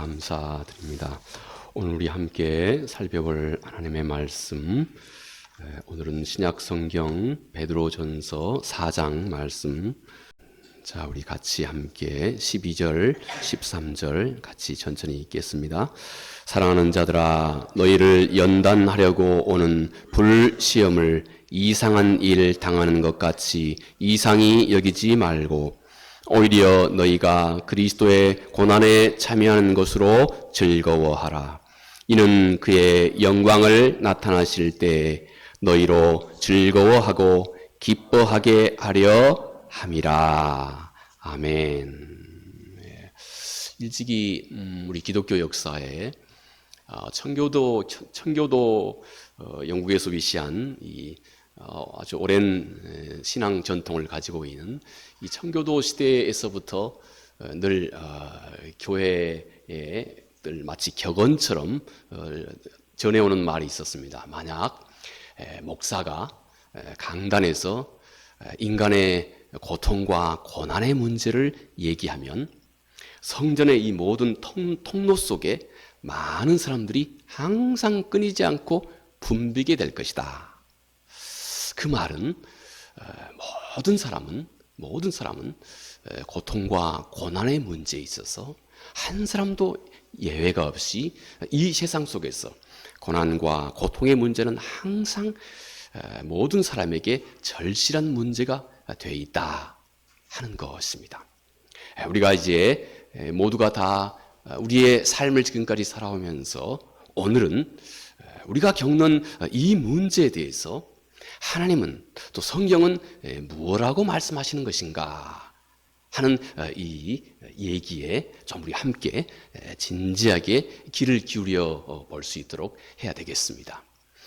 감사드립니다. 오늘 우리 함께 살펴볼 하나님의 말씀, 오늘은 신약성경 베드로전서 4장 말씀. 자, 우리 같이 함께 12절, 13절 같이 천천히 읽겠습니다. 사랑하는 자들아, 너희를 연단하려고 오는 불시험을 이상한 일 당하는 것 같이 이상히 여기지 말고 오히려 너희가 그리스도의 고난에 참여하는 것으로 즐거워하라. 이는 그의 영광을 나타나실 때 너희로 즐거워하고 기뻐하게 하려 함이라. 아멘. 일찍이 우리 기독교 역사에 청교도 영국에서 위시한 이 아주 오랜 신앙 전통을 가지고 있는 이 청교도 시대에서부터 늘 교회에 늘 마치 격언처럼 전해오는 말이 있었습니다. 만약 목사가 강단에서 인간의 고통과 고난의 문제를 얘기하면 성전의 이 모든 통로 속에 많은 사람들이 항상 끊이지 않고 붐비게 될 것이다. 그 말은 모든 사람은 고통과 고난의 문제에 있어서 한 사람도 예외가 없이 이 세상 속에서 고난과 고통의 문제는 항상 모든 사람에게 절실한 문제가 되어 있다 하는 것입니다. 우리가 이제 모두가 다 우리의 삶을 지금까지 살아오면서 오늘은 우리가 겪는 이 문제에 대해서 하나님은 또 성경은 무엇라고 말씀하시는 것인가 하는 이 얘기에 좀 우리 함께 진지하게 귀를 기울여 볼 수 있도록 해야 되겠습니다.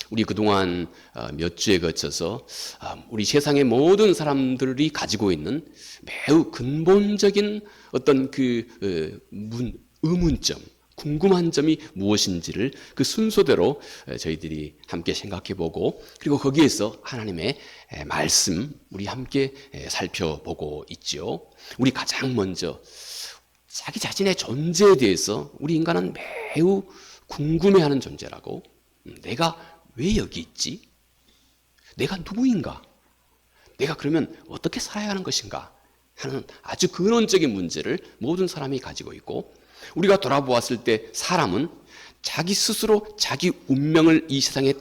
우리 그동안 몇 주에 거쳐서 우리 세상의 모든 사람들이 가지고 있는 매우 근본적인 어떤 그 의문점, 궁금한 점이 무엇인지를 그 순서대로 저희들이 함께 생각해보고 그리고 거기에서 하나님의 말씀 우리 함께 살펴보고 있죠. 우리 가장 먼저 자기 자신의 존재에 대해서 우리 인간은 매우 궁금해하는 존재라고. 내가 왜 여기 있지? 내가 누구인가? 내가 그러면 어떻게 살아야 하는 것인가? 하는 아주 근원적인 문제를 모든 사람이 가지고 있고 우리가 돌아보았을 때 사람은 자기 스스로 자기 운명을 이 세상에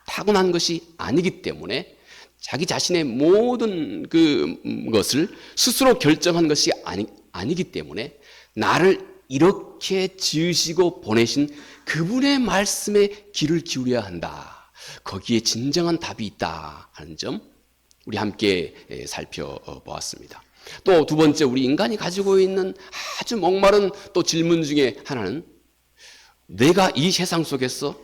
타고난 것이 아니기 때문에 자기 자신의 모든 것을 스스로 결정한 것이 아니기 때문에 나를 이렇게 지으시고 보내신 그분의 말씀에 귀를 기울여야 한다. 거기에 진정한 답이 있다 하는 점 우리 함께 살펴보았습니다. 또 두 번째, 우리 인간이 가지고 있는 아주 목마른 또 질문 중에 하나는 내가 이 세상 속에서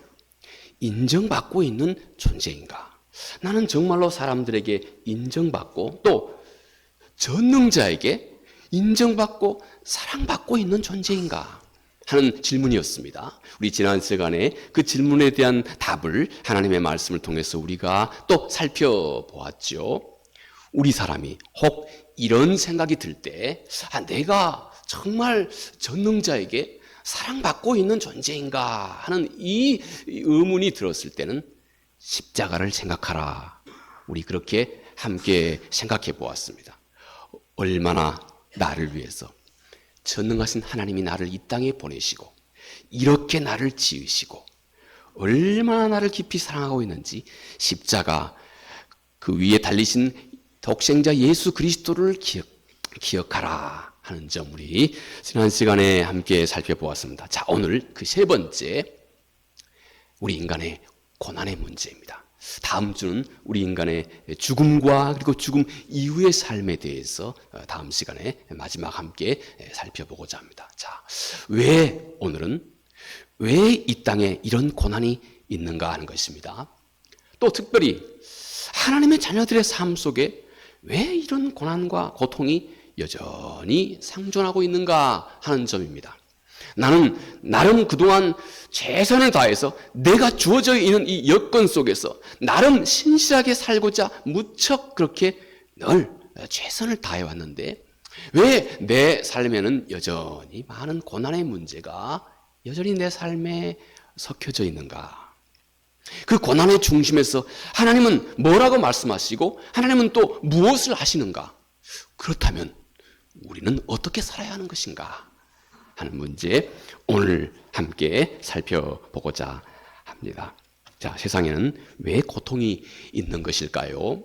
인정받고 있는 존재인가? 나는 정말로 사람들에게 인정받고 또 전능자에게 인정받고 사랑받고 있는 존재인가? 하는 질문이었습니다. 우리 지난 시간에 그 질문에 대한 답을 하나님의 말씀을 통해서 우리가 또 살펴보았죠. 우리 사람이 혹 이런 생각이 들 때 내가 정말 전능자에게 사랑받고 있는 존재인가 하는 이 의문이 들었을 때는 십자가를 생각하라. 우리 그렇게 함께 생각해 보았습니다. 얼마나 나를 위해서 전능하신 하나님이 나를 이 땅에 보내시고 이렇게 나를 지으시고 얼마나 나를 깊이 사랑하고 있는지 십자가 그 위에 달리신 독생자 예수 그리스도를 기억하라 하는 점 우리 지난 시간에 함께 살펴보았습니다. 자, 오늘 그 세 번째 우리 인간의 고난의 문제입니다. 다음 주는 우리 인간의 죽음과 그리고 죽음 이후의 삶에 대해서 다음 시간에 마지막 함께 살펴보고자 합니다. 자, 오늘은 왜 이 땅에 이런 고난이 있는가 하는 것입니다. 또 특별히 하나님의 자녀들의 삶 속에 왜 이런 고난과 고통이 여전히 상존하고 있는가 하는 점입니다. 나는 나름 그동안 최선을 다해서 내가 주어져 있는 이 여건 속에서 나름 신실하게 살고자 무척 그렇게 늘 최선을 다해왔는데 왜 내 삶에는 여전히 많은 고난의 문제가 여전히 내 삶에 섞여져 있는가? 그 고난의 중심에서 하나님은 뭐라고 말씀하시고 하나님은 또 무엇을 하시는가? 그렇다면 우리는 어떻게 살아야 하는 것인가? 하는 문제 오늘 함께 살펴보고자 합니다. 자, 세상에는 왜 고통이 있는 것일까요?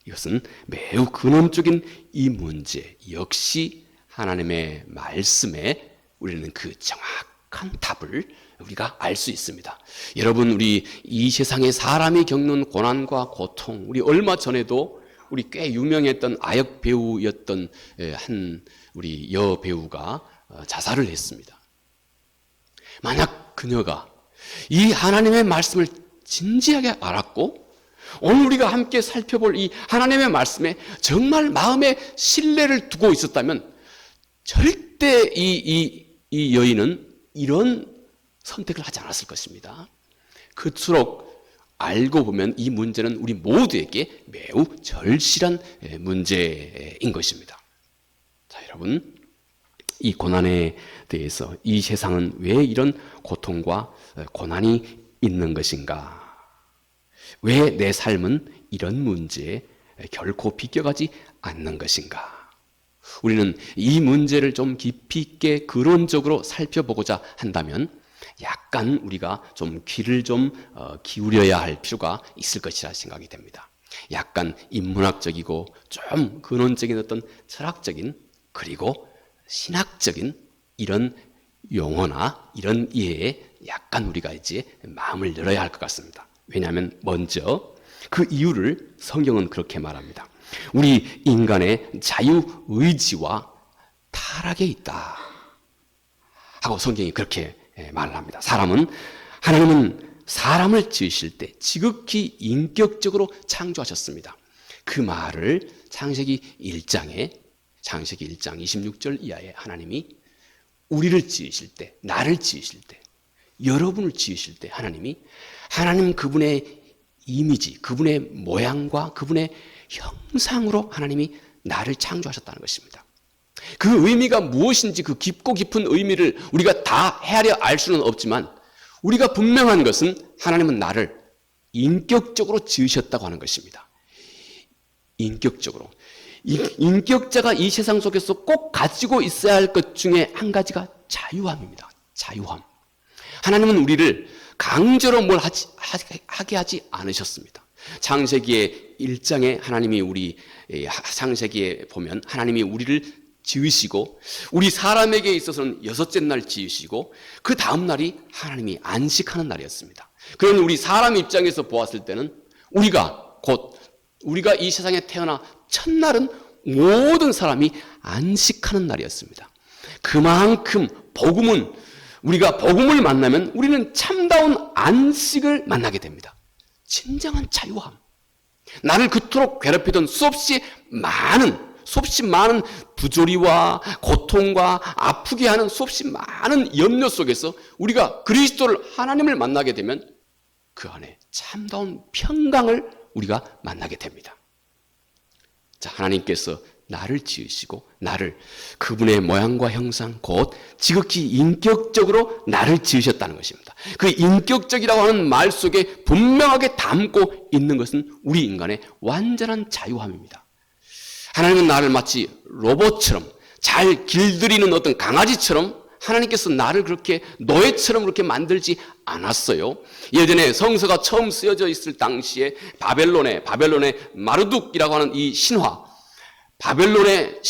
이것은 매우 근원적인 이 문제 역시 하나님의 말씀에 우리는 그 정확한 답을 우리가 알 수 있습니다. 여러분, 우리 이 세상에 사람이 겪는 고난과 고통, 우리 얼마 전에도 우리 꽤 유명했던 아역 배우였던 한 우리 여배우가 자살을 했습니다. 만약 그녀가 이 하나님의 말씀을 진지하게 알았고 오늘 우리가 함께 살펴볼 이 하나님의 말씀에 정말 마음에 신뢰를 두고 있었다면 절대 이 여인은 이런 선택을 하지 않았을 것입니다. 그토록 알고 보면 이 문제는 우리 모두에게 매우 절실한 문제인 것입니다. 자, 여러분, 이 고난에 대해서 이 세상은 왜 이런 고통과 고난이 있는 것인가? 왜 내 삶은 이런 문제에 결코 비껴가지 않는 것인가? 우리는 이 문제를 좀 깊이 있게 근원적으로 살펴보고자 한다면 약간 우리가 좀 귀를 좀 기울여야 할 필요가 있을 것이라 생각이 됩니다. 약간 인문학적이고 좀 근원적인 어떤 철학적인 그리고 신학적인 이런 용어나 이런 이해에 약간 우리가 이제 마음을 열어야 할 것 같습니다. 왜냐하면 먼저 그 이유를 성경은 그렇게 말합니다. 우리 인간의 자유의지와 타락에 있다 하고 성경이 그렇게 말을 합니다. 하나님은 사람을 지으실 때 지극히 인격적으로 창조하셨습니다. 그 말을 창세기 1장 26절 이하에 하나님이 우리를 지으실 때, 나를 지으실 때, 여러분을 지으실 때 하나님 그분의 이미지, 그분의 모양과 그분의 형상으로 하나님이 나를 창조하셨다는 것입니다. 그 의미가 무엇인지 그 깊고 깊은 의미를 우리가 다 헤아려 알 수는 없지만 우리가 분명한 것은 하나님은 나를 인격적으로 지으셨다고 하는 것입니다. 인격적으로. 인격자가 이 세상 속에서 꼭 가지고 있어야 할 것 중에 한 가지가 자유함입니다. 자유함. 하나님은 우리를 강제로 뭘 하게 하지 않으셨습니다. 창세기의 1장에 하나님이 창세기에 보면 하나님이 우리를 지으시고 우리 사람에게 있어서는 6째 날 지으시고 그 다음 날이 하나님이 안식하는 날이었습니다. 그러면 우리 사람 입장에서 보았을 때는 우리가 이 세상에 태어나 첫날은 모든 사람이 안식하는 날이었습니다. 그만큼 우리가 복음을 만나면 우리는 참다운 안식을 만나게 됩니다. 진정한 자유함. 나를 그토록 괴롭히던 수없이 많은 부조리와 고통과 아프게 하는 수없이 많은 염려 속에서 우리가 그리스도를 하나님을 만나게 되면 그 안에 참다운 평강을 우리가 만나게 됩니다. 자, 하나님께서 나를 지으시고 나를 그분의 모양과 형상 곧 지극히 인격적으로 나를 지으셨다는 것입니다. 그 인격적이라고 하는 말 속에 분명하게 담고 있는 것은 우리 인간의 완전한 자유함입니다. 하나님은 나를 마치 로봇처럼 잘 길들이는 어떤 강아지처럼 하나님께서 나를 그렇게 노예처럼 그렇게 만들지 않았어요. 예전에 성서가 처음 쓰여져 있을 당시에 바벨론의 마르둑이라고 하는 이 신화, 바벨론의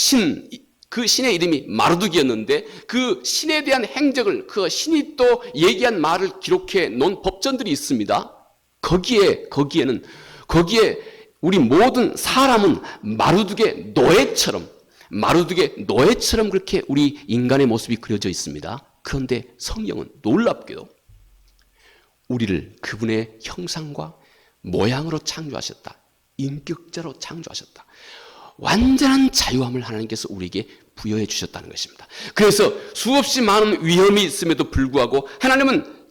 그 신의 이름이 마르둑이었는데 그 신에 대한 행적을 그 신이 또 얘기한 말을 기록해 놓은 법전들이 있습니다. 거기에 우리 모든 사람은 마르둑의 노예처럼 그렇게 우리 인간의 모습이 그려져 있습니다. 그런데 성경은 놀랍게도 우리를 그분의 형상과 모양으로 창조하셨다. 인격자로 창조하셨다. 완전한 자유함을 하나님께서 우리에게 부여해 주셨다는 것입니다. 그래서 수없이 많은 위험이 있음에도 불구하고 하나님은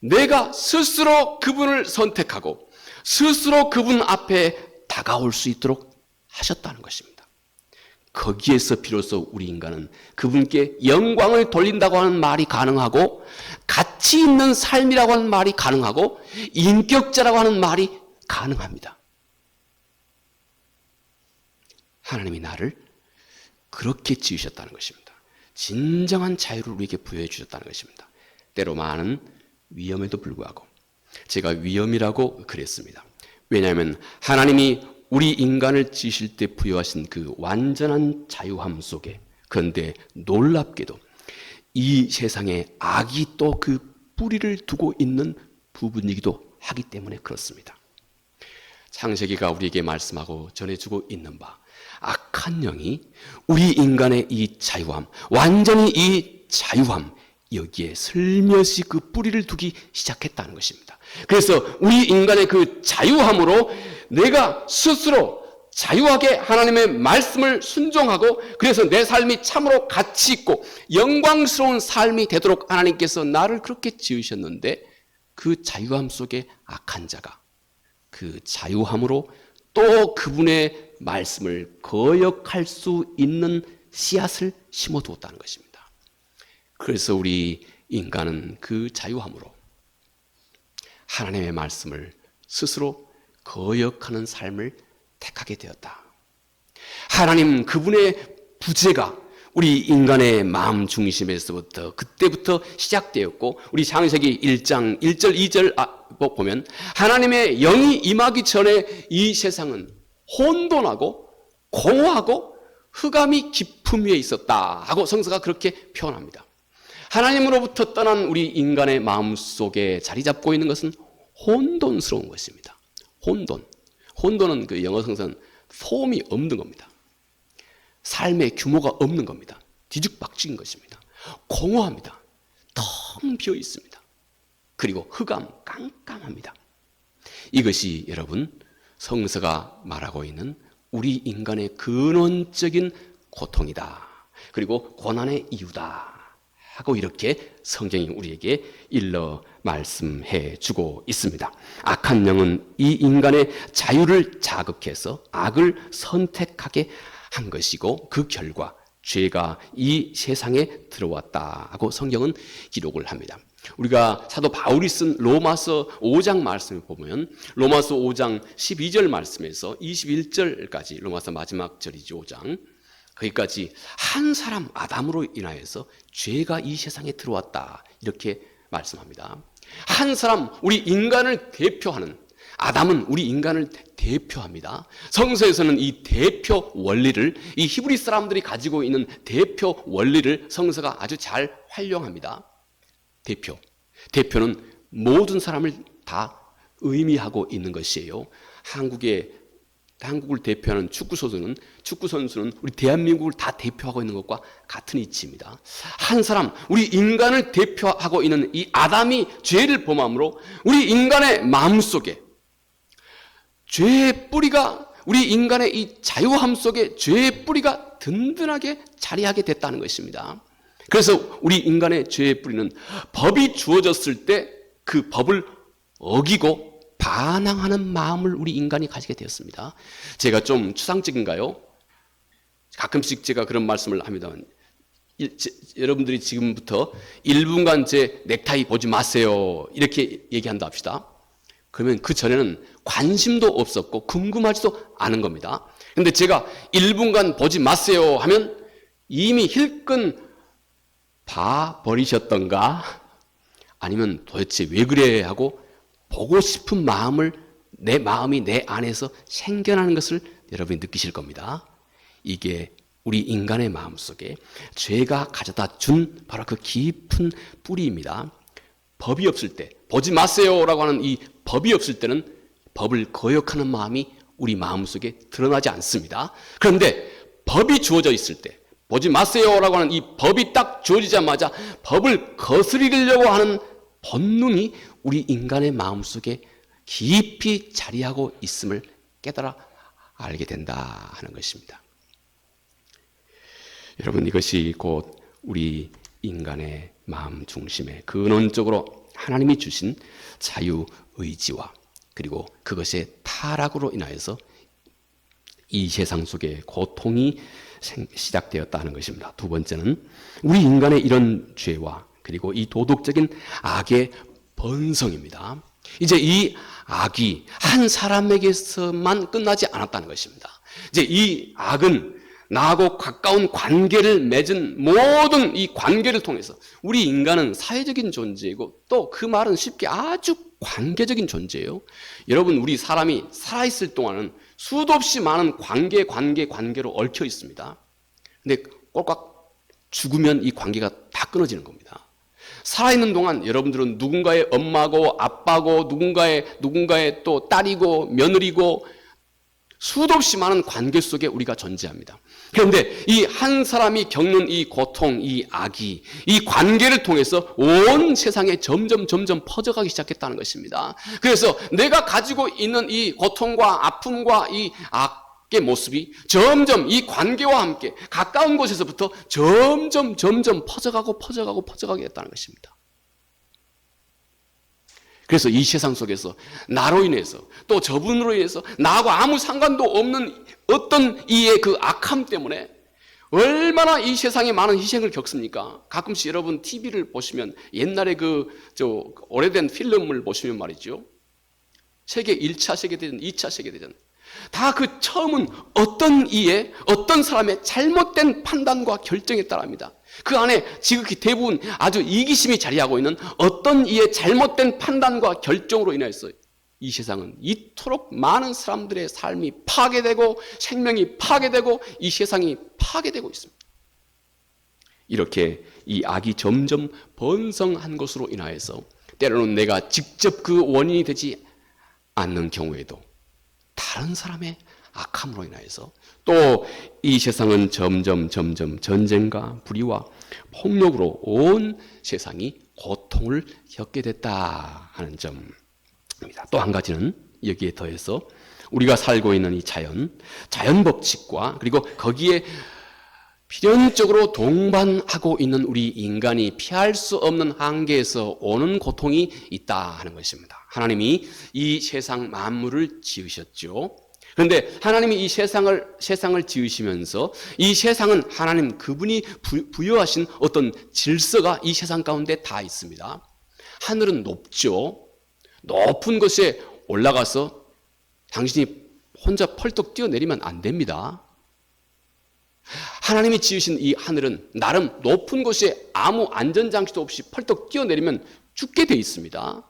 내가 스스로 그분을 선택하고 스스로 그분 앞에 다가올 수 있도록 하셨다는 것입니다. 거기에서 비로소 우리 인간은 그분께 영광을 돌린다고 하는 말이 가능하고, 가치 있는 삶이라고 하는 말이 가능하고, 인격자라고 하는 말이 가능합니다. 하나님이 나를 그렇게 지으셨다는 것입니다. 진정한 자유를 우리에게 부여해 주셨다는 것입니다. 때로 많은 위험에도 불구하고 제가 위험이라고 그랬습니다. 왜냐하면 하나님이 우리 인간을 지으실 때 부여하신 그 완전한 자유함 속에, 그런데 놀랍게도 이 세상에 악이 또 그 뿌리를 두고 있는 부분이기도 하기 때문에 그렇습니다. 창세기가 우리에게 말씀하고 전해주고 있는 바, 악한 영이 우리 인간의 이 자유함, 완전히 이 자유함, 여기에 슬며시 그 뿌리를 두기 시작했다는 것입니다. 그래서 우리 인간의 그 자유함으로 내가 스스로 자유하게 하나님의 말씀을 순종하고, 그래서 내 삶이 참으로 가치 있고 영광스러운 삶이 되도록 하나님께서 나를 그렇게 지으셨는데, 그 자유함 속에 악한 자가 그 자유함으로 또 그분의 말씀을 거역할 수 있는 씨앗을 심어두었다는 것입니다. 그래서 우리 인간은 그 자유함으로 하나님의 말씀을 스스로 거역하는 삶을 택하게 되었다. 하나님 그분의 부재가 우리 인간의 마음 중심에서부터 그때부터 시작되었고, 우리 창세기 1장 1절 2절 보면 하나님의 영이 임하기 전에 이 세상은 혼돈하고 공허하고 흑암이 깊음 위에 있었다 하고 성서가 그렇게 표현합니다. 하나님으로부터 떠난 우리 인간의 마음속에 자리 잡고 있는 것은 혼돈스러운 것입니다. 혼돈은 그 영어 성서는 폼이 없는 겁니다. 삶의 규모가 없는 겁니다. 뒤죽박죽인 것입니다. 공허합니다. 텅 비어 있습니다. 그리고 흑암, 깜깜합니다. 이것이 여러분 성서가 말하고 있는 우리 인간의 근원적인 고통이다. 그리고 고난의 이유다 하고 이렇게 성경이 우리에게 일러 말씀해 주고 있습니다. 악한 영은 이 인간의 자유를 자극해서 악을 선택하게 한 것이고, 그 결과 죄가 이 세상에 들어왔다 하고 성경은 기록을 합니다. 우리가 사도 바울이 쓴 로마서 5장 말씀을 보면, 로마서 5장 12절 말씀에서 21절까지, 로마서 마지막 절이죠, 5장. 거기까지 한 사람 아담으로 인하여서 죄가 이 세상에 들어왔다 이렇게 말씀합니다. 한 사람, 우리 인간을 대표하는 아담은 우리 인간을 대표합니다. 성서에서는 이 대표 원리를, 이 히브리 사람들이 가지고 있는 대표 원리를 성서가 아주 잘 활용합니다. 대표는 모든 사람을 다 의미하고 있는 것이에요. 한국을 대표하는 축구 선수는 우리 대한민국을 다 대표하고 있는 것과 같은 이치입니다. 한 사람, 우리 인간을 대표하고 있는 이 아담이 죄를 범함으로 우리 인간의 마음속에 죄의 뿌리가, 우리 인간의 이 자유함 속에 죄의 뿌리가 든든하게 자리하게 됐다는 것입니다. 그래서 우리 인간의 죄의 뿌리는 법이 주어졌을 때 그 법을 어기고 반항하는 마음을 우리 인간이 가지게 되었습니다. 제가 좀 추상적인가요? 가끔씩 제가 그런 말씀을 합니다만, 여러분들이 지금부터 1분간 제 넥타이 보지 마세요 이렇게 얘기한다 합시다. 그러면 그 전에는 관심도 없었고 궁금하지도 않은 겁니다. 그런데 제가 1분간 보지 마세요 하면 이미 힐끔 봐버리셨던가, 아니면 도대체 왜 그래 하고 보고 싶은 마음을, 내 마음이 내 안에서 생겨나는 것을 여러분이 느끼실 겁니다. 이게 우리 인간의 마음속에 죄가 가져다 준 바로 그 깊은 뿌리입니다. 법이 없을 때, 보지 마세요라고 하는 이 법이 없을 때는 법을 거역하는 마음이 우리 마음속에 드러나지 않습니다. 그런데 법이 주어져 있을 때, 보지 마세요라고 하는 이 법이 딱 주어지자마자 법을 거스리려고 하는 본능이 우리 인간의 마음속에 깊이 자리하고 있음을 깨달아 알게 된다 하는 것입니다. 여러분, 이것이 곧 우리 인간의 마음 중심에 근원적으로 하나님이 주신 자유의지와, 그리고 그것의 타락으로 인하여서 이 세상 속에 고통이 시작되었다 하는 것입니다. 두 번째는 우리 인간의 이런 죄와 그리고 이 도덕적인 악의 번성입니다. 이제 이 악이 한 사람에게서만 끝나지 않았다는 것입니다. 이제 이 악은 나하고 가까운 관계를 맺은 모든 이 관계를 통해서 우리 인간은 사회적인 존재이고 또 그 말은 쉽게 아주 관계적인 존재예요. 여러분, 우리 사람이 살아있을 동안은 수도 없이 많은 관계로 얽혀 있습니다. 근데 꼴깍 죽으면 이 관계가 다 끊어지는 겁니다. 살아있는 동안 여러분들은 누군가의 엄마고 아빠고 누군가의 또 딸이고 며느리고 수도 없이 많은 관계 속에 우리가 존재합니다. 그런데 이 한 사람이 겪는 이 고통, 이 악이 이 관계를 통해서 온 세상에 점점 퍼져가기 시작했다는 것입니다. 그래서 내가 가지고 있는 이 고통과 아픔과 이 악의 모습이 점점 이 관계와 함께 가까운 곳에서부터 점점 퍼져가게 했다는 것입니다. 그래서 이 세상 속에서 나로 인해서 또 저분으로 인해서 나하고 아무 상관도 없는 어떤 이의 그 악함 때문에 얼마나 이 세상에 많은 희생을 겪습니까? 가끔씩 여러분 TV를 보시면 옛날에 오래된 필름을 보시면 말이죠. 세계 1차 세계대전, 2차 세계대전. 다 그 처음은 어떤 이의, 어떤 사람의 잘못된 판단과 결정에 따라합니다. 그 안에 지극히 대부분 아주 이기심이 자리하고 있는 어떤 이의 잘못된 판단과 결정으로 인해서 이 세상은 이토록 많은 사람들의 삶이 파괴되고 생명이 파괴되고 이 세상이 파괴되고 있습니다. 이렇게 이 악이 점점 번성한 것으로 인하여서 때로는 내가 직접 그 원인이 되지 않는 경우에도 다른 사람의 악함으로 인하여서 또 이 세상은 점점 전쟁과 불의와 폭력으로 온 세상이 고통을 겪게 됐다 하는 점입니다. 또 한 가지는 여기에 더해서 우리가 살고 있는 이 자연 법칙과 그리고 거기에 필연적으로 동반하고 있는 우리 인간이 피할 수 없는 한계에서 오는 고통이 있다 하는 것입니다. 하나님이 이 세상 만물을 지으셨죠. 그런데 하나님이 이 세상을 지으시면서 이 세상은 하나님 그분이 부여하신 어떤 질서가 이 세상 가운데 다 있습니다. 하늘은 높죠. 높은 곳에 올라가서 당신이 혼자 펄떡 뛰어내리면 안 됩니다. 하나님이 지으신 이 하늘은 나름 높은 곳에 아무 안전장치도 없이 펄떡 뛰어내리면 죽게 돼 있습니다.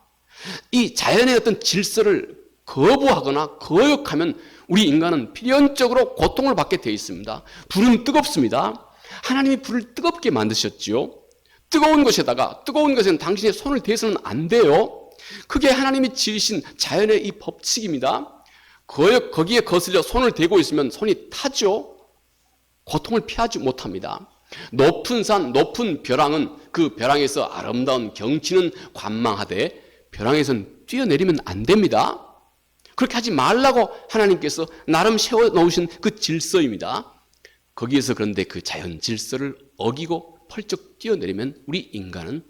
이 자연의 어떤 질서를 거부하거나 거역하면 우리 인간은 필연적으로 고통을 받게 되어 있습니다. 불은 뜨겁습니다. 하나님이 불을 뜨겁게 만드셨지요. 뜨거운 것에는 당신의 손을 대서는 안 돼요. 그게 하나님이 지으신 자연의 이 법칙입니다. 거기에 거슬려 손을 대고 있으면 손이 타죠. 고통을 피하지 못합니다. 높은 산, 높은 벼랑은 그 벼랑에서 아름다운 경치는 관망하되 벼랑에선 뛰어내리면 안 됩니다. 그렇게 하지 말라고 하나님께서 나름 세워놓으신 그 질서입니다. 거기에서 그런데 그 자연 질서를 어기고 펄쩍 뛰어내리면 우리 인간은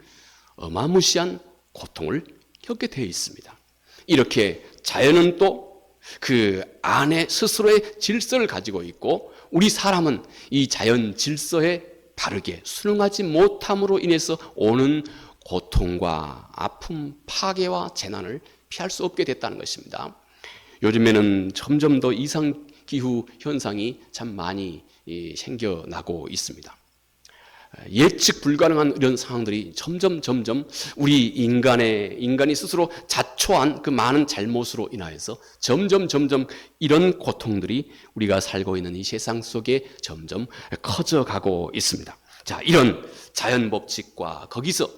어마무시한 고통을 겪게 되어 있습니다. 이렇게 자연은 또 그 안에 스스로의 질서를 가지고 있고 우리 사람은 이 자연 질서에 바르게 순응하지 못함으로 인해서 오는 고통과 아픔, 파괴와 재난을 피할 수 없게 됐다는 것입니다. 요즘에는 점점 더 이상기후 현상이 참 많이 생겨나고 있습니다. 예측 불가능한 이런 상황들이 점점 우리 인간이 스스로 자초한 그 많은 잘못으로 인하여서 점점 이런 고통들이 우리가 살고 있는 이 세상 속에 점점 커져가고 있습니다. 자, 이런 자연 법칙과 거기서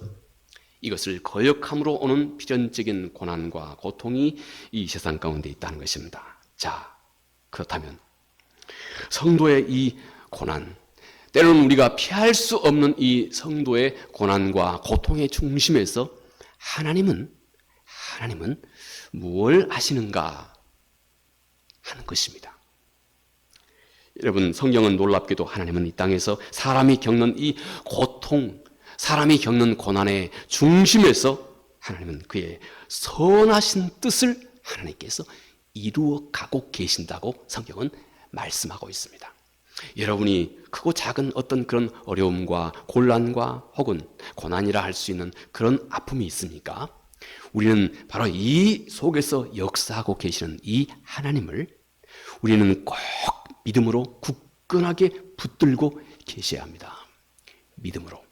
이것을 거역함으로 오는 필연적인 고난과 고통이 이 세상 가운데 있다는 것입니다. 자, 그렇다면 성도의 이 고난, 때로는 우리가 피할 수 없는 이 성도의 고난과 고통의 중심에서 하나님은 무엇을 하시는가 하는 것입니다. 여러분, 성경은 놀랍게도 하나님은 이 땅에서 사람이 겪는 이 고통, 사람이 겪는 고난의 중심에서 하나님은 그의 선하신 뜻을 하나님께서 이루어 가고 계신다고 성경은 말씀하고 있습니다. 여러분이 크고 작은 어떤 그런 어려움과 곤란과 혹은 고난이라 할 수 있는 그런 아픔이 있습니까? 우리는 바로 이 속에서 역사하고 계시는 이 하나님을 우리는 꼭 믿음으로 굳건하게 붙들고 계셔야 합니다. 믿음으로.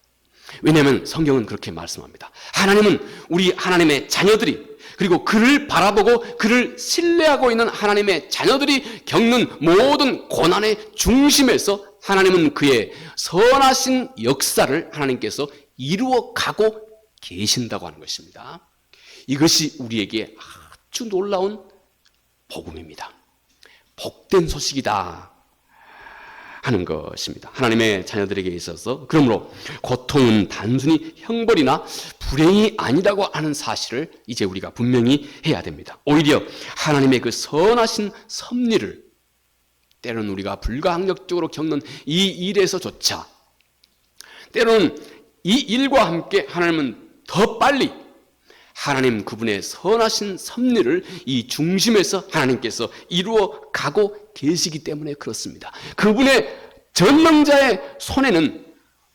왜냐하면 성경은 그렇게 말씀합니다. 하나님은 우리 하나님의 자녀들이, 그리고 그를 바라보고 그를 신뢰하고 있는 하나님의 자녀들이 겪는 모든 고난의 중심에서 하나님은 그의 선하신 역사를 하나님께서 이루어 가고 계신다고 하는 것입니다. 이것이 우리에게 아주 놀라운 복음입니다. 복된 소식이다 하는 것입니다. 하나님의 자녀들에게 있어서 그러므로 고통은 단순히 형벌이나 불행이 아니라고 하는 사실을 이제 우리가 분명히 해야 됩니다. 오히려 하나님의 그 선하신 섭리를 때로는 우리가 불가항력적으로 겪는 이 일에서조차 때로는 이 일과 함께 하나님은 더 빨리 하나님 그분의 선하신 섭리를 이 중심에서 하나님께서 이루어 가고 계시기 때문에 그렇습니다. 그분의 전능자의 손에는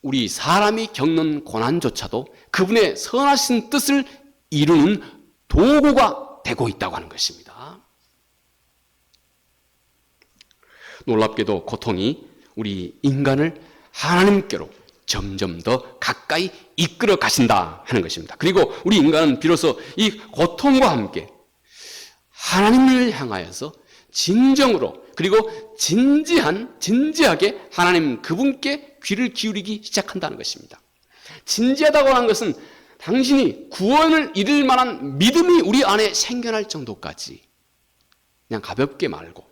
우리 사람이 겪는 고난조차도 그분의 선하신 뜻을 이루는 도구가 되고 있다고 하는 것입니다. 놀랍게도 고통이 우리 인간을 하나님께로 점점 더 가까이 이끌어 가신다 하는 것입니다. 그리고 우리 인간은 비로소 이 고통과 함께 하나님을 향하여서 진정으로 그리고 진지하게 하나님 그분께 귀를 기울이기 시작한다는 것입니다. 진지하다고 하는 것은 당신이 구원을 이룰 만한 믿음이 우리 안에 생겨날 정도까지 그냥 가볍게 말고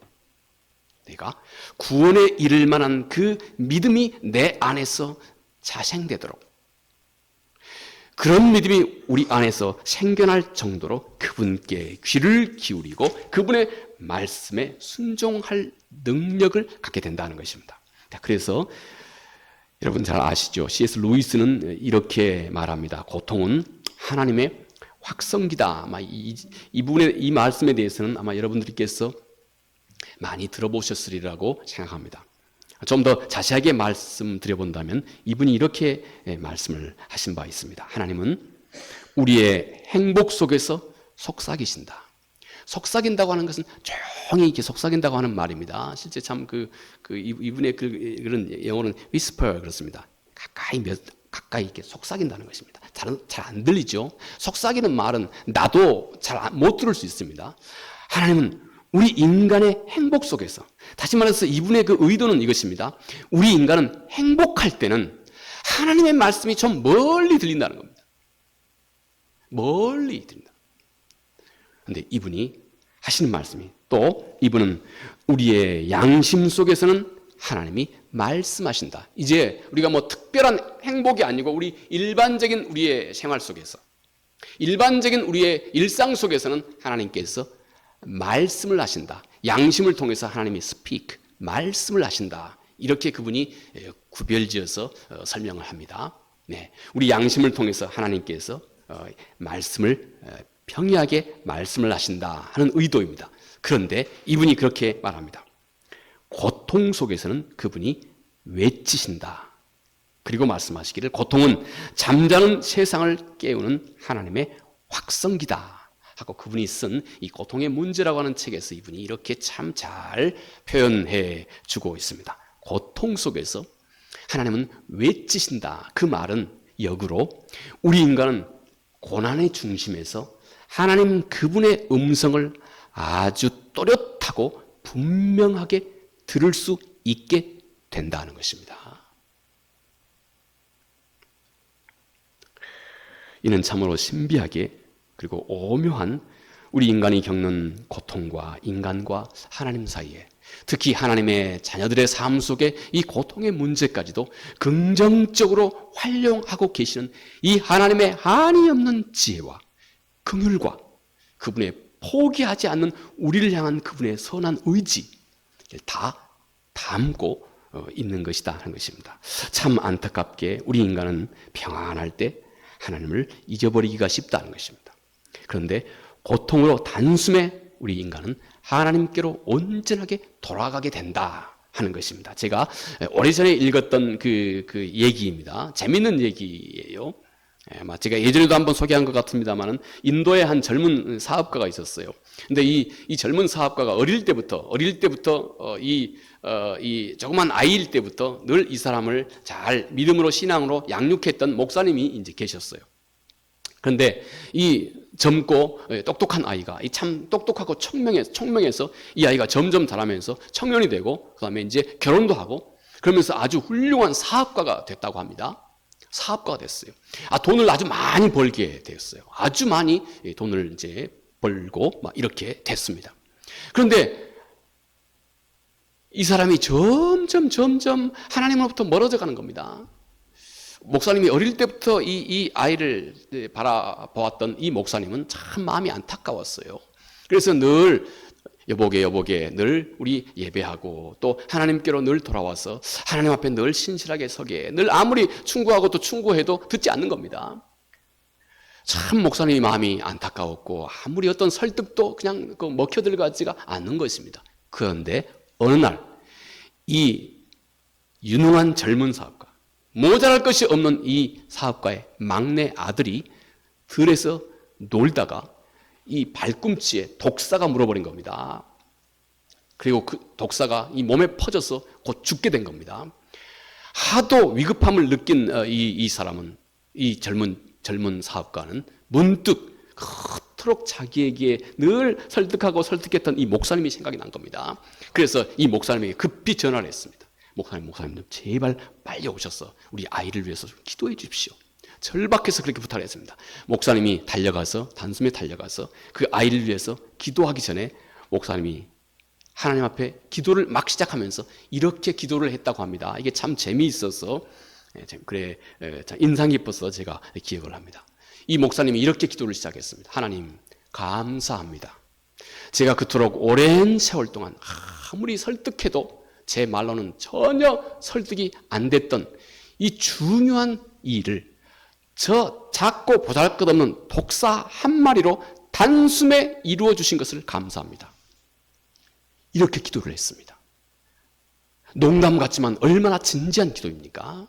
내가 구원에 이를 만한 그 믿음이 내 안에서 자생되도록 그런 믿음이 우리 안에서 생겨날 정도로 그분께 귀를 기울이고 그분의 말씀에 순종할 능력을 갖게 된다는 것입니다. 그래서 여러분 잘 아시죠? C.S. 루이스는 이렇게 말합니다. 고통은 하나님의 확성기다. 아마 이 말씀에 대해서는 아마 여러분들께서 많이 들어보셨으리라고 생각합니다. 좀 더 자세하게 말씀드려본다면 이분이 이렇게 말씀을 하신 바 있습니다. 하나님은 우리의 행복 속에서 속삭이신다. 속삭인다고 하는 것은 조용히 이렇게 속삭인다고 하는 말입니다. 실제 참 이분의 그런 영어는 whisper 그렇습니다. 가까이 이렇게 속삭인다는 것입니다. 잘 안 들리죠? 속삭이는 말은 나도 잘 못 들을 수 있습니다. 하나님은 우리 인간의 행복 속에서, 다시 말해서 이분의 그 의도는 이것입니다. 우리 인간은 행복할 때는 하나님의 말씀이 좀 멀리 들린다는 겁니다. 멀리 들린다. 그런데 이분이 하시는 말씀이 또 이분은 우리의 양심 속에서는 하나님이 말씀하신다. 이제 우리가 뭐 특별한 행복이 아니고 우리 일반적인 우리의 생활 속에서, 일반적인 우리의 일상 속에서는 하나님께서 말씀을 하신다. 양심을 통해서 하나님이 speak, 말씀을 하신다. 이렇게 그분이 구별지어서 설명을 합니다. 네, 우리 양심을 통해서 하나님께서 말씀을 평이하게 말씀을 하신다 하는 의도입니다. 그런데 이분이 그렇게 말합니다. 고통 속에서는 그분이 외치신다. 그리고 말씀하시기를 고통은 잠자는 세상을 깨우는 하나님의 확성기다 하고 그분이 쓴 이 고통의 문제라고 하는 책에서 이분이 이렇게 참 잘 표현해 주고 있습니다. 고통 속에서 하나님은 외치신다. 그 말은 역으로 우리 인간은 고난의 중심에서 하나님 그분의 음성을 아주 또렷하고 분명하게 들을 수 있게 된다는 것입니다. 이는 참으로 신비하게 그리고 오묘한 우리 인간이 겪는 고통과 인간과 하나님 사이에, 특히 하나님의 자녀들의 삶 속에 이 고통의 문제까지도 긍정적으로 활용하고 계시는 이 하나님의 한이 없는 지혜와 긍휼과 그분의 포기하지 않는 우리를 향한 그분의 선한 의지를 다 담고 있는 것이다 하는 것입니다. 참 안타깝게 우리 인간은 평안할 때 하나님을 잊어버리기가 쉽다는 것입니다. 그런데 고통으로 단숨에 우리 인간은 하나님께로 온전하게 돌아가게 된다 하는 것입니다. 제가 오래전에 읽었던 그 얘기입니다. 재밌는 얘기예요. 제가 예전에도 한번 소개한 것 같습니다만은 인도에 한 젊은 사업가가 있었어요. 근데 이 젊은 사업가가 어릴 때부터 이 조그만 아이일 때부터 늘 이 사람을 잘 믿음으로 신앙으로 양육했던 목사님이 이제 계셨어요. 그런데 이 젊고 똑똑한 아이가 참 똑똑하고 총명해서 이 아이가 점점 자라면서 청년이 되고 그다음에 이제 결혼도 하고 그러면서 아주 훌륭한 사업가가 됐다고 합니다. 사업가가 됐어요. 돈을 아주 많이 벌게 되었어요. 아주 많이 돈을 이제 벌고 막 이렇게 됐습니다. 그런데 이 사람이 점점 하나님으로부터 멀어져 가는 겁니다. 목사님이 어릴 때부터 이 아이를 바라보았던 이 목사님은 참 마음이 안타까웠어요. 그래서 늘 여보게 늘 우리 예배하고 또 하나님께로 늘 돌아와서 하나님 앞에 늘 신실하게 서게, 늘 아무리 충고하고 또 충고해도 듣지 않는 겁니다. 참 목사님이 마음이 안타까웠고 아무리 어떤 설득도 그냥 먹혀들어가지가 않는 것입니다. 그런데 어느 날 이 유능한 젊은 사업가, 모자랄 것이 없는 이 사업가의 막내 아들이 들에서 놀다가 이 발꿈치에 독사가 물어버린 겁니다. 그리고 그 독사가 이 몸에 퍼져서 곧 죽게 된 겁니다. 하도 위급함을 느낀 이 사람은, 이 젊은 사업가는 문득 그토록 자기에게 늘 설득했던 이 목사님이 생각이 난 겁니다. 그래서 이 목사님에게 급히 전화를 했습니다. 목사님 제발 빨리 오셔서 우리 아이를 위해서 좀 기도해 주십시오. 절박해서 그렇게 부탁을 했습니다. 목사님이 단숨에 달려가서 그 아이를 위해서 기도하기 전에 목사님이 하나님 앞에 기도를 막 시작하면서 이렇게 기도를 했다고 합니다. 이게 참 재미있어서 인상 깊어서 제가 기억을 합니다. 이 목사님이 이렇게 기도를 시작했습니다. 하나님 감사합니다. 제가 그토록 오랜 세월 동안 아무리 설득해도 제 말로는 전혀 설득이 안 됐던 이 중요한 일을 저 작고 보잘것없는 독사 한 마리로 단숨에 이루어 주신 것을 감사합니다. 이렇게 기도를 했습니다. 농담 같지만 얼마나 진지한 기도입니까?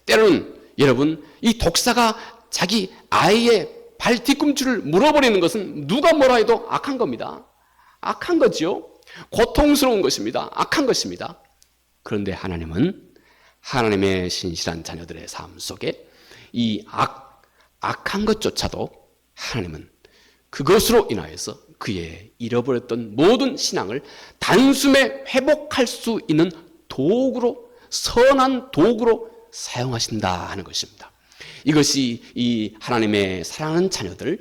때로는 여러분, 이 독사가 자기 아이의 발 뒤꿈치를 물어버리는 것은 누가 뭐라 해도 악한 겁니다. 악한 거죠. 고통스러운 것입니다. 악한 것입니다. 그런데 하나님은 하나님의 신실한 자녀들의 삶 속에 이 악한 것조차도 하나님은 그것으로 인하여서 그의 잃어버렸던 모든 신앙을 단숨에 회복할 수 있는 도구로, 선한 도구로 사용하신다 하는 것입니다. 이것이 이 하나님의 사랑하는 자녀들,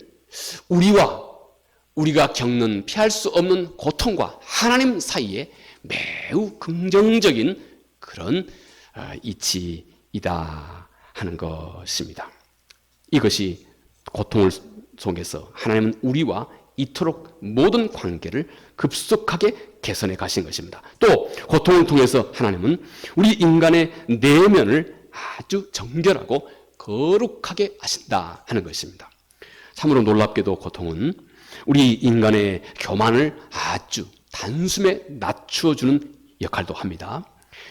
우리가 겪는 피할 수 없는 고통과 하나님 사이에 매우 긍정적인 그런 이치이다 하는 것입니다. 이것이 고통을 속에서 하나님은 우리와 이토록 모든 관계를 급속하게 개선해 가신 것입니다. 또 고통을 통해서 하나님은 우리 인간의 내면을 아주 정결하고 거룩하게 하신다 하는 것입니다. 참으로 놀랍게도 고통은 우리 인간의 교만을 아주 단숨에 낮추어주는 역할도 합니다.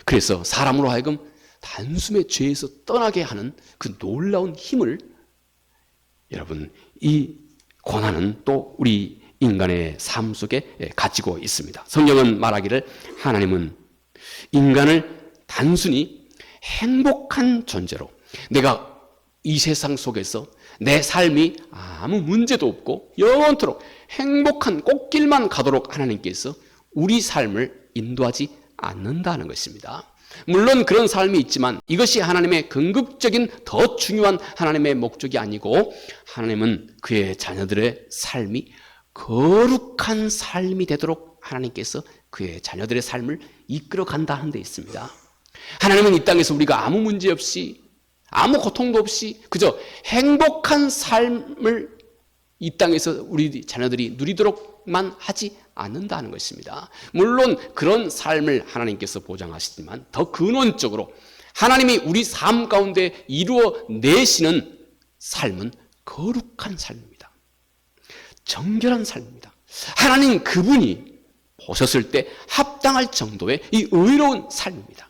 그래서 사람으로 하여금 단숨에 죄에서 떠나게 하는 그 놀라운 힘을 여러분, 이 고난은 또 우리 인간의 삶 속에 가지고 있습니다. 성경은 말하기를 하나님은 인간을 단순히 행복한 존재로, 내가 이 세상 속에서 내 삶이 아무 문제도 없고 영원토록 행복한 꽃길만 가도록 하나님께서 우리 삶을 인도하지 않는다는 것입니다. 물론 그런 삶이 있지만 이것이 하나님의 궁극적인 더 중요한 하나님의 목적이 아니고, 하나님은 그의 자녀들의 삶이 거룩한 삶이 되도록 하나님께서 그의 자녀들의 삶을 이끌어 간다 하는 데 있습니다. 하나님은 이 땅에서 우리가 아무 문제 없이, 아무 고통도 없이 그저 행복한 삶을 이 땅에서 우리 자녀들이 누리도록만 하지 않는다는 것입니다. 물론 그런 삶을 하나님께서 보장하시지만 더 근원적으로 하나님이 우리 삶 가운데 이루어 내시는 삶은 거룩한 삶입니다. 정결한 삶입니다. 하나님 그분이 보셨을 때 합당할 정도의 이 의로운 삶입니다.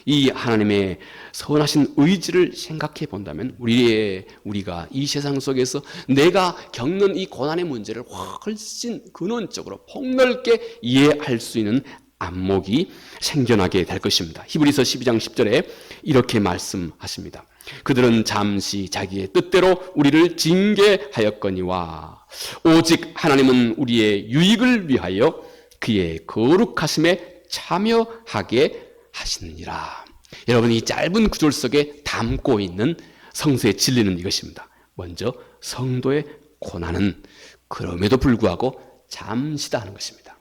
이 하나님의 선하신 의지를 생각해 본다면 우리가 이 세상 속에서 내가 겪는 이 고난의 문제를 훨씬 근원적으로 폭넓게 이해할 수 있는 안목이 생겨나게 될 것입니다. 히브리서 12장 10절에 이렇게 말씀하십니다. 그들은 잠시 자기의 뜻대로 우리를 징계하였거니와 오직 하나님은 우리의 유익을 위하여 그의 거룩하심에 참여하게 하시느니라. 여러분, 이 짧은 구절 속에 담고 있는 성서의 진리는 이것입니다. 먼저 성도의 고난은 그럼에도 불구하고 잠시다 하는 것입니다.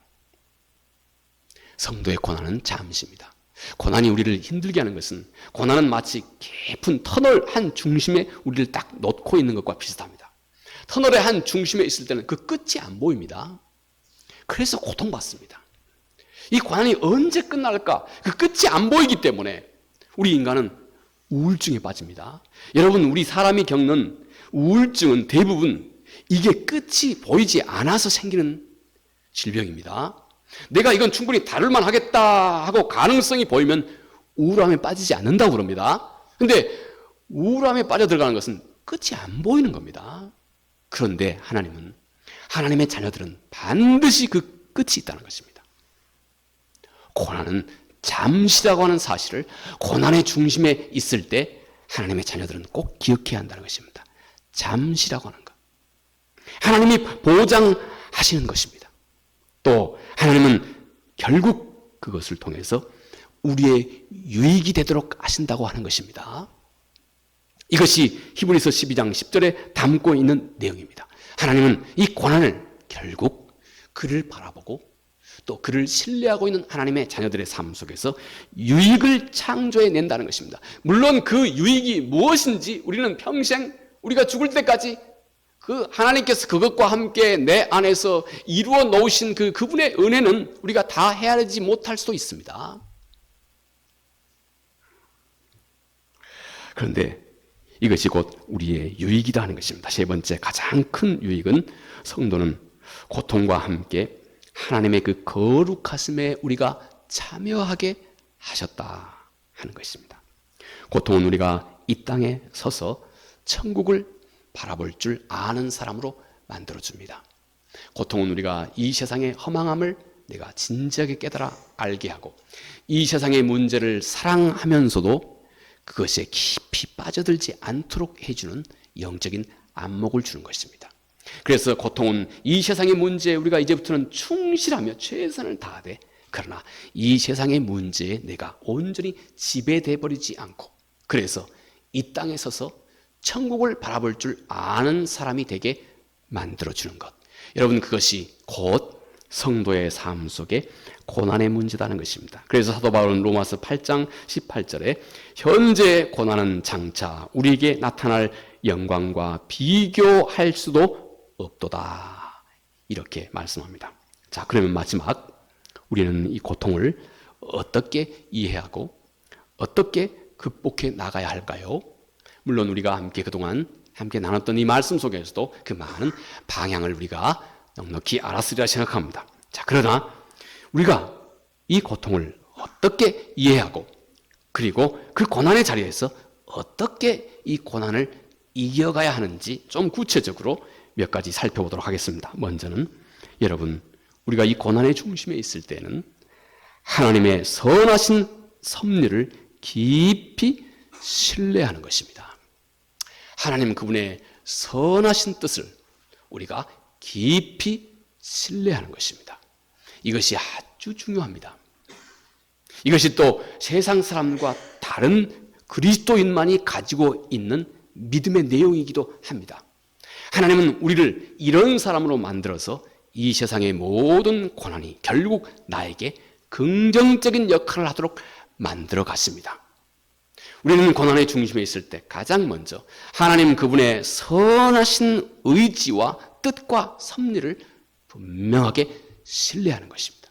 성도의 고난은 잠시입니다. 고난이 우리를 힘들게 하는 것은, 고난은 마치 깊은 터널 한 중심에 우리를 딱 놓고 있는 것과 비슷합니다. 터널의 한 중심에 있을 때는 그 끝이 안 보입니다. 그래서 고통받습니다. 이 고난이 언제 끝날까? 그 끝이 안 보이기 때문에 우리 인간은 우울증에 빠집니다. 여러분, 우리 사람이 겪는 우울증은 대부분 이게 끝이 보이지 않아서 생기는 질병입니다. 내가 이건 충분히 다룰만 하겠다 하고 가능성이 보이면 우울함에 빠지지 않는다고 그럽니다. 근데 우울함에 빠져들어가는 것은 끝이 안 보이는 겁니다. 그런데 하나님의 자녀들은 반드시 그 끝이 있다는 것입니다. 고난은 잠시라고 하는 사실을 고난의 중심에 있을 때 하나님의 자녀들은 꼭 기억해야 한다는 것입니다. 잠시라고 하는 것. 하나님이 보장하시는 것입니다. 또 하나님은 결국 그것을 통해서 우리의 유익이 되도록 하신다고 하는 것입니다. 이것이 히브리서 12장 10절에 담고 있는 내용입니다. 하나님은 이 고난을 결국 그를 바라보고 또 그를 신뢰하고 있는 하나님의 자녀들의 삶 속에서 유익을 창조해 낸다는 것입니다. 물론 그 유익이 무엇인지 우리는 평생, 우리가 죽을 때까지 그 하나님께서 그것과 함께 내 안에서 이루어 놓으신 그분의 은혜는 우리가 다 헤아리지 못할 수도 있습니다. 그런데 이것이 곧 우리의 유익이다 하는 것입니다. 세 번째, 가장 큰 유익은 성도는 고통과 함께 하나님의 그 거룩하심에 우리가 참여하게 하셨다 하는 것입니다. 고통은 우리가 이 땅에 서서 천국을 바라볼 줄 아는 사람으로 만들어줍니다. 고통은 우리가 이 세상의 허망함을 내가 진지하게 깨달아 알게 하고 이 세상의 문제를 사랑하면서도 그것에 깊이 빠져들지 않도록 해주는 영적인 안목을 주는 것입니다. 그래서 고통은 이 세상의 문제에 우리가 이제부터는 충실하며 최선을 다하되, 그러나 이 세상의 문제에 내가 온전히 지배돼 버리지 않고, 그래서 이 땅에 서서 천국을 바라볼 줄 아는 사람이 되게 만들어주는 것. 여러분, 그것이 곧 성도의 삶 속에 고난의 문제라는 것입니다. 그래서 사도 바울은 로마서 8장 18절에 현재 고난은 장차 우리에게 나타날 영광과 비교할 수도 없도다, 이렇게 말씀합니다. 자, 그러면 마지막, 우리는 이 고통을 어떻게 이해하고 어떻게 극복해 나가야 할까요? 물론 우리가 그동안 함께 나눴던 이 말씀 속에서도 그 많은 방향을 우리가 넉넉히 알았으리라 생각합니다. 자, 그러나 우리가 이 고통을 어떻게 이해하고, 그리고 그 고난의 자리에서 어떻게 이 고난을 이겨가야 하는지 좀 구체적으로 몇 가지 살펴보도록 하겠습니다. 먼저는 여러분, 우리가 이 고난의 중심에 있을 때는 하나님의 선하신 섭리를 깊이 신뢰하는 것입니다. 하나님 그분의 선하신 뜻을 우리가 깊이 신뢰하는 것입니다. 이것이 아주 중요합니다. 이것이 또 세상 사람과 다른 그리스도인만이 가지고 있는 믿음의 내용이기도 합니다. 하나님은 우리를 이런 사람으로 만들어서 이 세상의 모든 고난이 결국 나에게 긍정적인 역할을 하도록 만들어 갔습니다. 우리는 고난의 중심에 있을 때 가장 먼저 하나님 그분의 선하신 의지와 뜻과 섭리를 분명하게 신뢰하는 것입니다.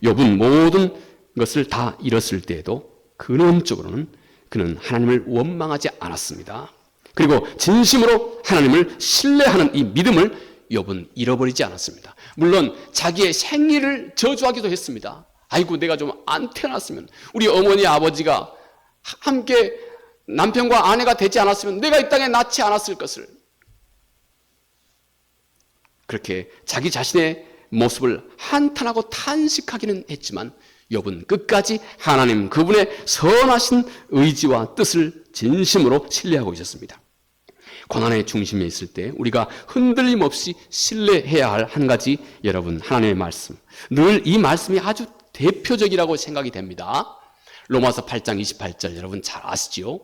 욥은 모든 것을 다 잃었을 때에도 근원적으로는 그는 하나님을 원망하지 않았습니다. 그리고 진심으로 하나님을 신뢰하는 이 믿음을 욥은 잃어버리지 않았습니다. 물론 자기의 생리를 저주하기도 했습니다. 아이고, 내가 좀 안 태어났으면, 우리 어머니 아버지가 함께 남편과 아내가 되지 않았으면 내가 이 땅에 낳지 않았을 것을. 그렇게 자기 자신의 모습을 한탄하고 탄식하기는 했지만 욥은 끝까지 하나님 그분의 선하신 의지와 뜻을 진심으로 신뢰하고 있었습니다. 고난의 중심에 있을 때 우리가 흔들림 없이 신뢰해야 할 한 가지, 여러분, 하나님의 말씀. 늘 이 말씀이 아주 대표적이라고 생각이 됩니다. 로마서 8장 28절 여러분 잘 아시지요?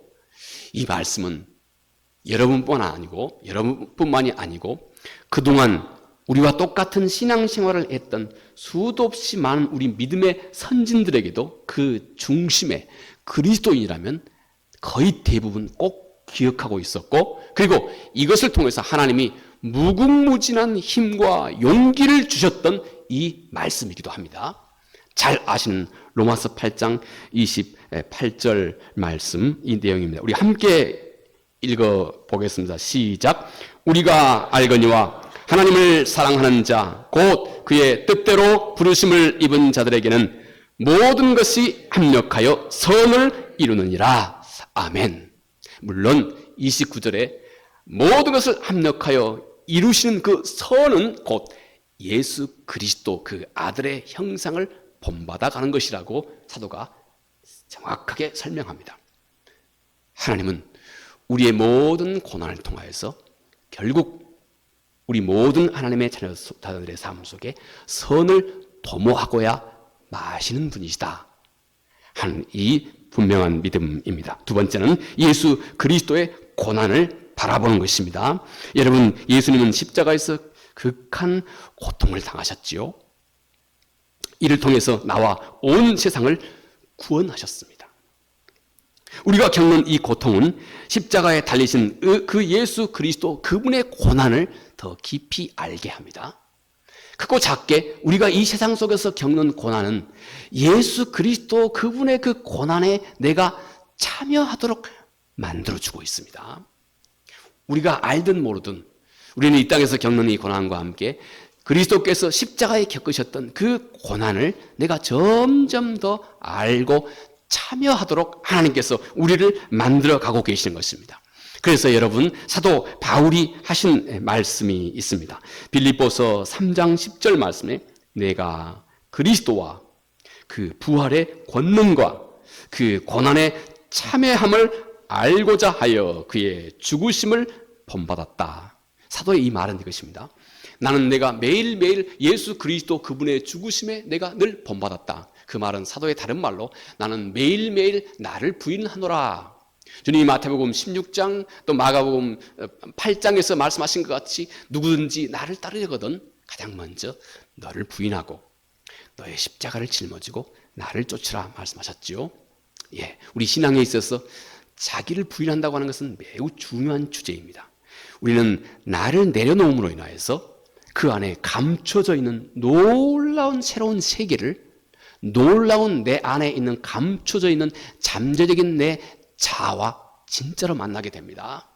이 말씀은 여러분뿐만이 아니고 그동안 우리와 똑같은 신앙생활을 했던 수도 없이 많은 우리 믿음의 선진들에게도 그 중심에 그리스도인이라면 거의 대부분 꼭 기억하고 있었고, 그리고 이것을 통해서 하나님이 무궁무진한 힘과 용기를 주셨던 이 말씀이기도 합니다. 잘 아시는 로마서 8장 28절 말씀, 이 내용입니다. 우리 함께 읽어보겠습니다. 시작. 우리가 알거니와 하나님을 사랑하는 자, 곧 그의 뜻대로 부르심을 입은 자들에게는 모든 것이 합력하여 선을 이루느니라. 아멘. 물론 29절에 모든 것을 합력하여 이루시는 그 선은 곧 예수 그리스도 그 아들의 형상을 본받아 가는 것이라고 사도가 정확하게 설명합니다. 하나님은 우리의 모든 고난을 통하여서 결국 우리 모든 하나님의 자녀들의 삶 속에 선을 도모하고야 마시는 분이시다 하는 이 분명한 믿음입니다. 두 번째는 예수 그리스도의 고난을 바라보는 것입니다. 여러분, 예수님은 십자가에서 극한 고통을 당하셨지요. 이를 통해서 나와 온 세상을 구원하셨습니다. 우리가 겪는 이 고통은 십자가에 달리신 그 예수 그리스도 그분의 고난을 더 깊이 알게 합니다. 크고 작게 우리가 이 세상 속에서 겪는 고난은 예수 그리스도 그분의 그 고난에 내가 참여하도록 만들어주고 있습니다. 우리가 알든 모르든 우리는 이 땅에서 겪는 이 고난과 함께 그리스도께서 십자가에 겪으셨던 그 고난을 내가 점점 더 알고 참여하도록 하나님께서 우리를 만들어 가고 계시는 것입니다. 그래서 여러분, 사도 바울이 하신 말씀이 있습니다. 빌립보서 3장 10절 말씀에 내가 그리스도와 그 부활의 권능과 그 고난의 참여함을 알고자 하여 그의 죽으심을 본받았다. 사도의 이 말은 이것입니다. 나는 내가 매일매일 예수 그리스도 그분의 죽으심에 내가 늘 본받았다. 그 말은 사도의 다른 말로 나는 매일매일 나를 부인하노라. 주님이 마태복음 16장 또 마가복음 8장에서 말씀하신 것 같이 누구든지 나를 따르려거든 가장 먼저 너를 부인하고 너의 십자가를 짊어지고 나를 쫓으라 말씀하셨지요. 예, 우리 신앙에 있어서 자기를 부인한다고 하는 것은 매우 중요한 주제입니다. 우리는 나를 내려놓음으로 인하여서 그 안에 감춰져 있는 놀라운 새로운 세계를, 놀라운 내 안에 있는 감춰져 있는 잠재적인 내 자아와 진짜로 만나게 됩니다.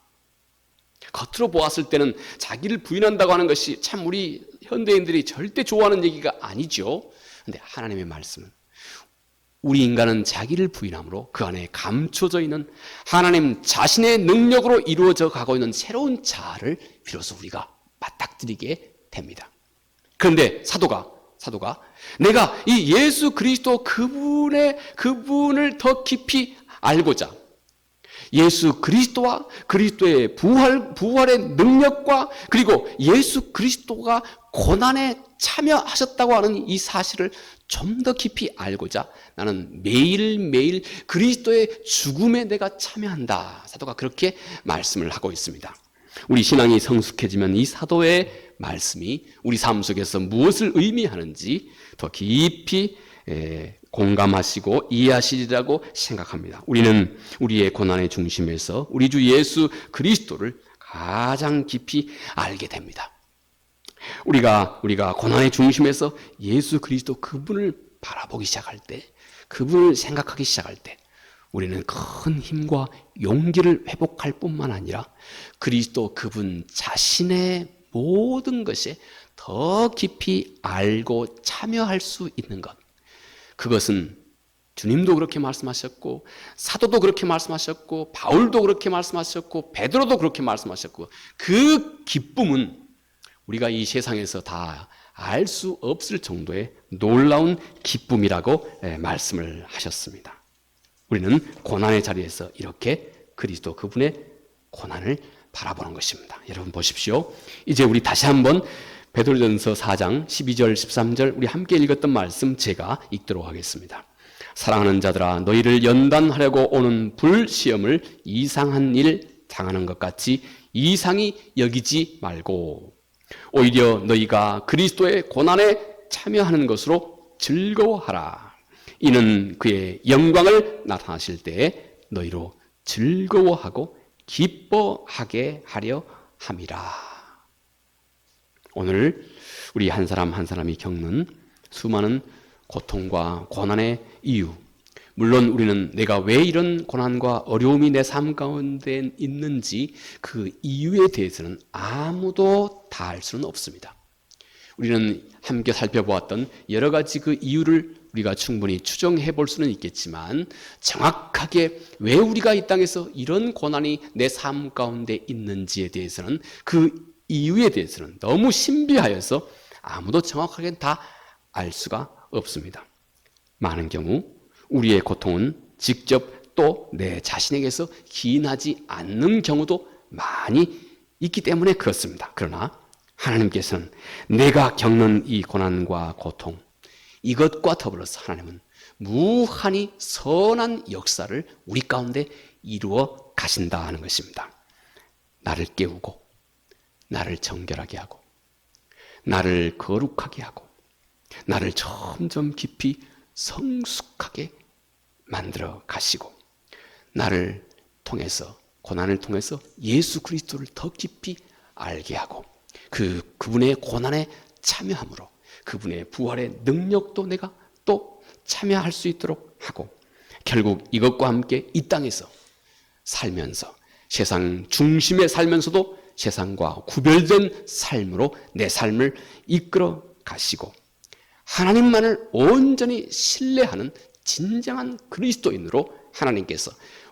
겉으로 보았을 때는 자기를 부인한다고 하는 것이 참 우리 현대인들이 절대 좋아하는 얘기가 아니죠. 그런데 하나님의 말씀은 우리 인간은 자기를 부인함으로 그 안에 감춰져 있는 하나님 자신의 능력으로 이루어져 가고 있는 새로운 자아를 비로소 우리가 맞닥뜨리게 됩니다. 그런데 사도가 내가 이 예수 그리스도 그분을 더 깊이 알고자 예수 그리스도와 그리스도의 부활의 능력과 그리고 예수 그리스도가 고난에 참여하셨다고 하는 이 사실을 좀 더 깊이 알고자 나는 매일매일 그리스도의 죽음에 내가 참여한다. 사도가 그렇게 말씀을 하고 있습니다. 우리 신앙이 성숙해지면 이 사도의 말씀이 우리 삶 속에서 무엇을 의미하는지 더 깊이 공감하시고 이해하시리라고 생각합니다. 우리는 우리의 고난의 중심에서 우리 주 예수 그리스도를 가장 깊이 알게 됩니다. 우리가 고난의 중심에서 예수 그리스도 그분을 바라보기 시작할 때, 그분을 생각하기 시작할 때 우리는 큰 힘과 용기를 회복할 뿐만 아니라 그리스도 그분 자신의 모든 것에 더 깊이 알고 참여할 수 있는 것. 그것은 주님도 그렇게 말씀하셨고 사도도 그렇게 말씀하셨고 바울도 그렇게 말씀하셨고 베드로도 그렇게 말씀하셨고 그 기쁨은 우리가 이 세상에서 다 알 수 없을 정도의 놀라운 기쁨이라고 말씀을 하셨습니다. 우리는 고난의 자리에서 이렇게 그리스도 그분의 고난을 바라보는 것입니다. 여러분 보십시오. 이제 우리 다시 한번 베드로전서 4장 12절 13절 우리 함께 읽었던 말씀 제가 읽도록 하겠습니다. 사랑하는 자들아 너희를 연단하려고 오는 불시험을 이상한 일 당하는 것 같이 이상히 여기지 말고 오히려 너희가 그리스도의 고난에 참여하는 것으로 즐거워하라. 이는 그의 영광을 나타나실 때에 너희로 즐거워하고 기뻐하게 하려 함이라. 오늘 우리 한 사람 한 사람이 겪는 수많은 고통과 고난의 이유, 물론 우리는 내가 왜 이런 고난과 어려움이 내 삶 가운데 있는지 그 이유에 대해서는 아무도 다 알 수는 없습니다. 우리는 함께 살펴보았던 여러 가지 그 이유를 우리가 충분히 추정해 볼 수는 있겠지만 정확하게 왜 우리가 이 땅에서 이런 고난이 내 삶 가운데 있는지에 대해서는 그 이유에 대해서는 너무 신비하여서 아무도 정확하게 다 알 수가 없습니다. 많은 경우 우리의 고통은 직접 또 내 자신에게서 기인하지 않는 경우도 많이 있기 때문에 그렇습니다. 그러나 하나님께서는 내가 겪는 이 고난과 고통 이것과 더불어서 하나님은 무한히 선한 역사를 우리 가운데 이루어 가신다 하는 것입니다. 나를 깨우고 나를 정결하게 하고 나를 거룩하게 하고 나를 점점 깊이 성숙하게 만들어 가시고 나를 통해서 고난을 통해서 예수 그리스도를 더 깊이 알게 하고 그분의 고난에 참여함으로 그분의 부활의 능력도 내가 또 참여할 수 있도록 하고 결국 이것과 함께 이 땅에서 살면서 세상 중심에 살면서도 세상과 구별된 삶으로 내 삶을 이끌어 가시고 하나님만을 온전히 신뢰하는 진정한 그리스도인으로 하나님께서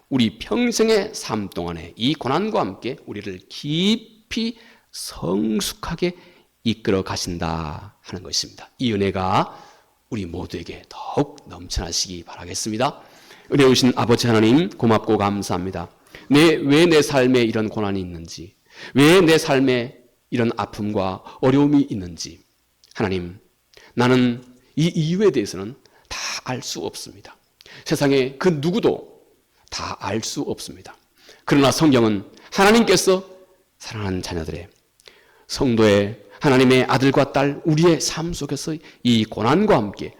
우리 평생의 삶 동안에 이 고난과 함께 우리를 깊이 성숙하게 이끌어 가신다 하는 것입니다. 이 은혜가 우리 모두에게 더욱 넘쳐나시기 바라겠습니다. 은혜오신 아버지 하나님 고맙고 감사합니다. 왜 내 삶에 이런 고난이 있는지, 왜 내 삶에 이런 아픔과 어려움이 있는지 하나님 나는 이 이유에 대해서는 다 알 수 없습니다. 세상에 그 누구도 다 알 수 없습니다. 그러나 성경은 하나님께서 사랑하는 자녀들의 성도의 하나님의 아들과 딸 우리의 삶 속에서 이 고난과 함께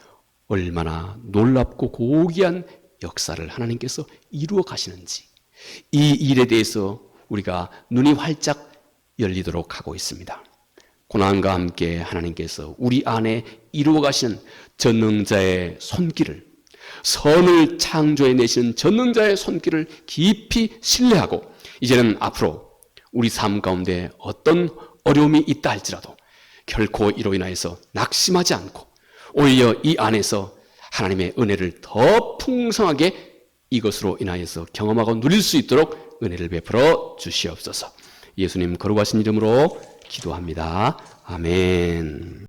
얼마나 놀랍고 고귀한 역사를 하나님께서 이루어 가시는지 이 일에 대해서 우리가 눈이 활짝 열리도록 하고 있습니다. 고난과 함께 하나님께서 우리 안에 이루어 가시는 전능자의 손길을 선을 창조해 내시는 전능자의 손길을 깊이 신뢰하고 이제는 앞으로 우리 삶 가운데 어떤 어려움이 있다 할지라도 결코 이로 인하여서 낙심하지 않고 오히려 이 안에서 하나님의 은혜를 더 풍성하게 이것으로 인하여서 경험하고 누릴 수 있도록 은혜를 베풀어 주시옵소서. 예수님 거룩하신 이름으로 기도합니다. 아멘.